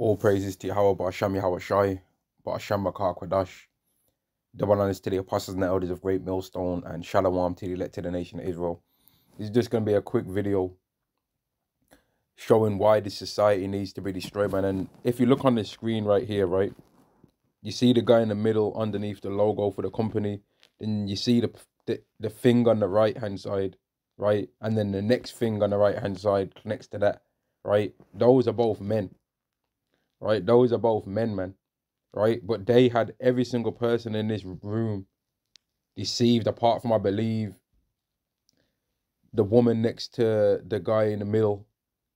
All praises to Yahweh, Ba'asham Yahweh Shai, Ba'asham Makar Kwadash. Double honors to the apostles and the elders of Great Millstone, and Shalom to the elect to the nation of Israel. This is just going to be a quick video showing why this society needs to be destroyed, man. And if you look on the screen right here, right, you see the guy in the middle underneath the logo for the company. Then you see the thing on the right-hand side, right? And then the next thing on the right-hand side next to that, right? Those are both men, right? Those are both men, man. Right? But they had every single person in this room deceived, apart from, I believe, the woman next to the guy in the middle,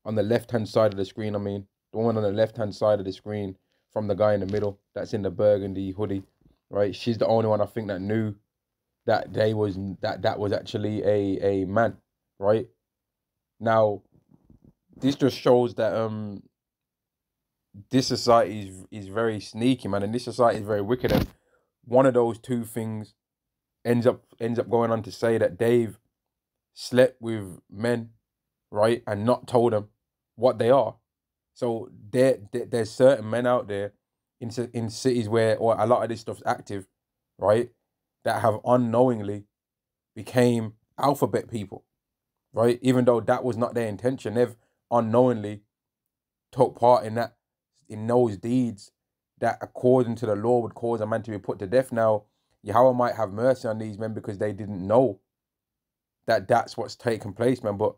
on the left-hand side of the screen, I mean. The woman on the left-hand side of the screen from the guy in the middle that's in the burgundy hoodie, right? She's the only one, I think, that knew that that was actually a man, right? Now, this just shows that this society is very sneaky, man, and this society is very wicked. And one of those two things ends up going on to say that Dave slept with men, right, and not told them what they are. So there's certain men out there in cities where or a lot of this stuff's active, right, that have unknowingly became alphabet people, right, even though that was not their intention. They've unknowingly took part in those deeds that, according to the law, would cause a man to be put to death. Now, Yahweh might have mercy on these men because they didn't know that that's what's taking place, man. But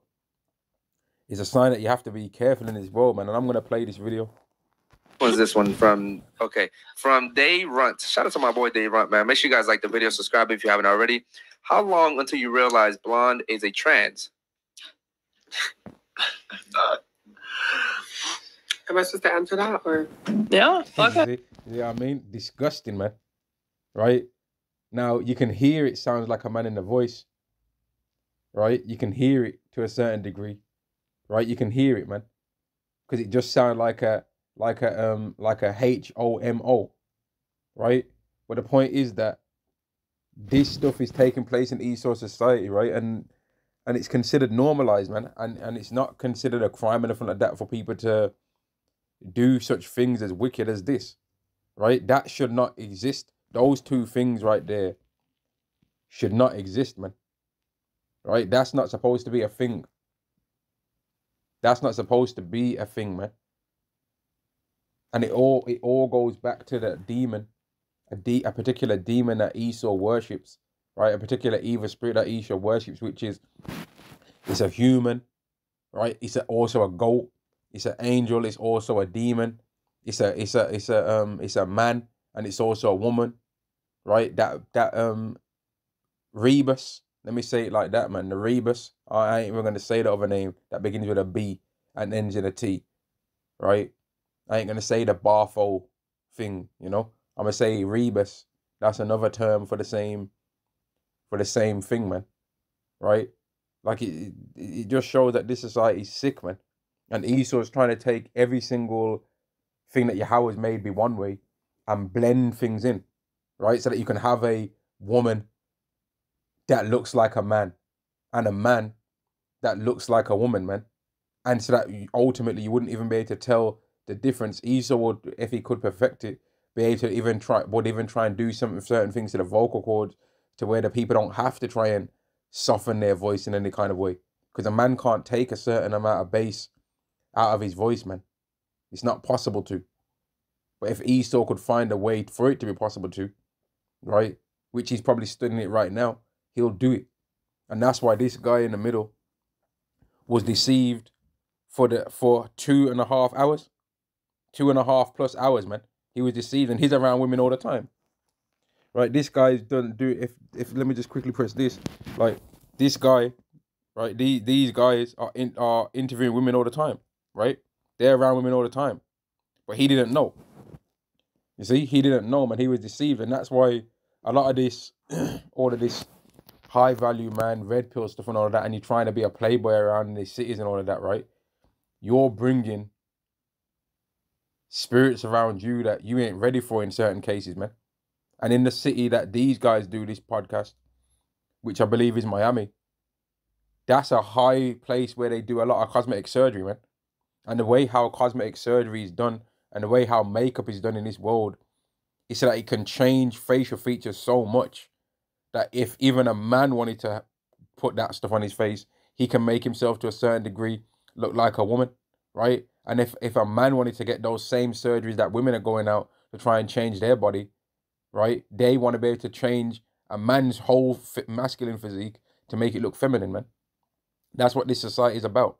it's a sign that you have to be careful in this world, man. And I'm going to play this video. Was this one from, okay, from Dave Runt. Shout out to my boy Dave Runt, man. Make sure you guys like the video, subscribe if you haven't already. How long until you realize blonde is a trans? Am I supposed to answer that, or? Yeah, okay. Yeah, I mean, disgusting, man. Right? Now, you can hear it sounds like a man in the voice. Right? You can hear it to a certain degree. Right? You can hear it, man. Because it just sounds like a HOMO. Right? But the point is that this stuff is taking place in Esau society, right? And it's considered normalized, man. And it's not considered a crime or anything like that for people to do such things as wicked as this, right? That should not exist. Those two things right there should not exist, man. Right? That's not supposed to be a thing. That's not supposed to be a thing, man. And it all goes back to the demon, a particular demon that Esau worships, right? A particular evil spirit that Esau worships, which is, it's a human, right? It's also a goat. It's an angel. It's also a demon. It's a man, and it's also a woman, right? That Rebus. Let me say it like that, man. The Rebus. I ain't even gonna say the other name that begins with a B and ends in a T, right? I ain't gonna say the Barfo thing, you know. I'm gonna say Rebus. That's another term for the same thing, man. Right? Like it just shows that this society is sick, man. And Esau is trying to take every single thing that Yahweh's made be one way and blend things in, right? So that you can have a woman that looks like a man and a man that looks like a woman, man. And so that ultimately you wouldn't even be able to tell the difference. Esau would, if he could perfect it, be able to even try and do certain things to the vocal cords to where the people don't have to try and soften their voice in any kind of way. Because a man can't take a certain amount of bass out of his voice, man. It's not possible to. But if Esau could find a way for it to be possible to, right, which he's probably studying it right now, he'll do it. And that's why this guy in the middle was deceived for 2.5 hours. 2.5+ hours, man. He was deceived, and he's around women all the time. Right, this guy doesn't do, if let me just quickly press this. Like, this guy, right, these guys are interviewing women all the time. Right? They're around women all the time. But he didn't know. You see? He didn't know, man. He was deceived. And that's why a lot of this, all of this high value, man, red pill stuff and all of that, and you're trying to be a playboy around in these cities and all of that, right? You're bringing spirits around you that you ain't ready for in certain cases, man. And in the city that these guys do this podcast, which I believe is Miami, that's a high place where they do a lot of cosmetic surgery, man. And the way how cosmetic surgery is done and the way how makeup is done in this world, it's that it can change facial features so much that if even a man wanted to put that stuff on his face, he can make himself to a certain degree look like a woman, right? And if a man wanted to get those same surgeries that women are going out to try and change their body, right? They want to be able to change a man's whole masculine physique to make it look feminine, man. That's what this society is about,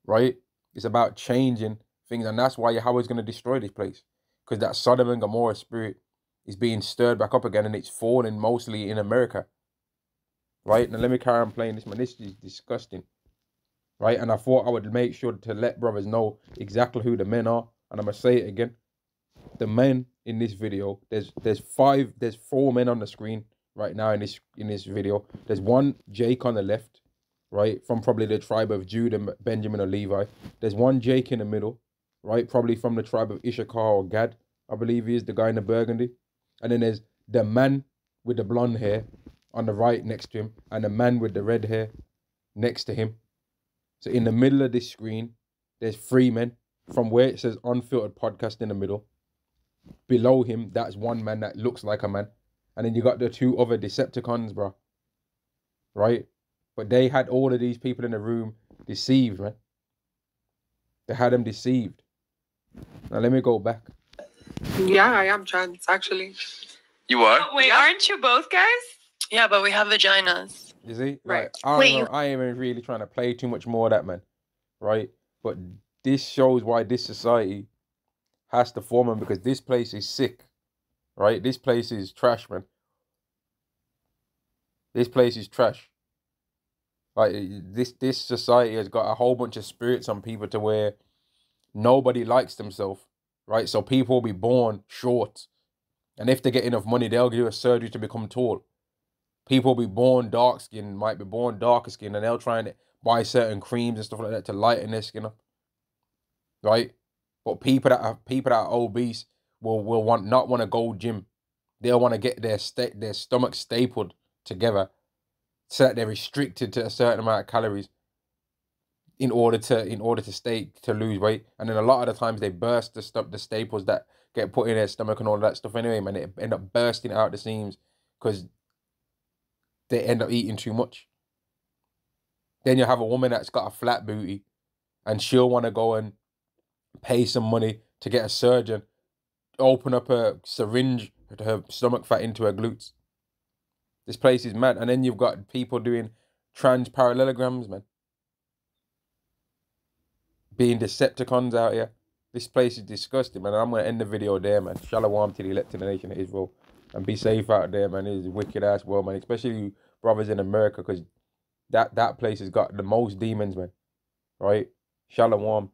right? It's about changing things, and that's why Yahweh's going to destroy this place, because that Sodom and Gomorrah spirit is being stirred back up again, and it's falling mostly in America, right? Now let me carry on playing this, man. This is disgusting, right? And I thought I would make sure to let brothers know exactly who the men are, and I'm gonna say it again. The men in this video, there's 4 men on the screen right now in this video. There's one Jake on the left, right, from probably the tribe of Judah, Benjamin, or Levi. There's one Jake in the middle, right, probably from the tribe of Issachar or Gad, I believe he is, the guy in the burgundy. And then there's the man with the blonde hair on the right next to him, and the man with the red hair next to him. So in the middle of this screen, there's 3 men. From where it says Unfiltered Podcast in the middle, below him, that's one man that looks like a man. And then you got the 2 other Decepticons, bro. Right? But they had all of these people in the room deceived, man. They had them deceived. Now let me go back. Yeah, I am trans, actually. You are? Wait, aren't you both guys? Yeah, but we have vaginas. You see? Right. Like, I ain't even really trying to play too much more of that, man. Right? But this shows why this society has to form, man, because this place is sick. Right? This place is trash, man. This place is trash. Like, this society has got a whole bunch of spirits on people to where nobody likes themselves. Right? So people will be born short. And if they get enough money, they'll do a surgery to become tall. People will be born dark skinned, might be born darker skin, and they'll try and buy certain creams and stuff like that to lighten their skin up. Right? But people that are obese will not want to go gym. They'll want to get their stomach stapled together so that they're restricted to a certain amount of calories in order to lose weight. And then a lot of the times they burst the staples that get put in their stomach and all that stuff anyway, man. They end up bursting out the seams because they end up eating too much. Then you have a woman that's got a flat booty and she'll want to go and pay some money to get a surgeon, open up a syringe to her stomach fat into her glutes. This place is mad. And then you've got people doing trans parallelograms, man. Being Decepticons out here. This place is disgusting, man. I'm going to end the video there, man. Shalom to the elected nation of Israel. And be safe out there, man. It is a wicked-ass world, man. Especially you brothers in America, because that place has got the most demons, man. Right? Shalom.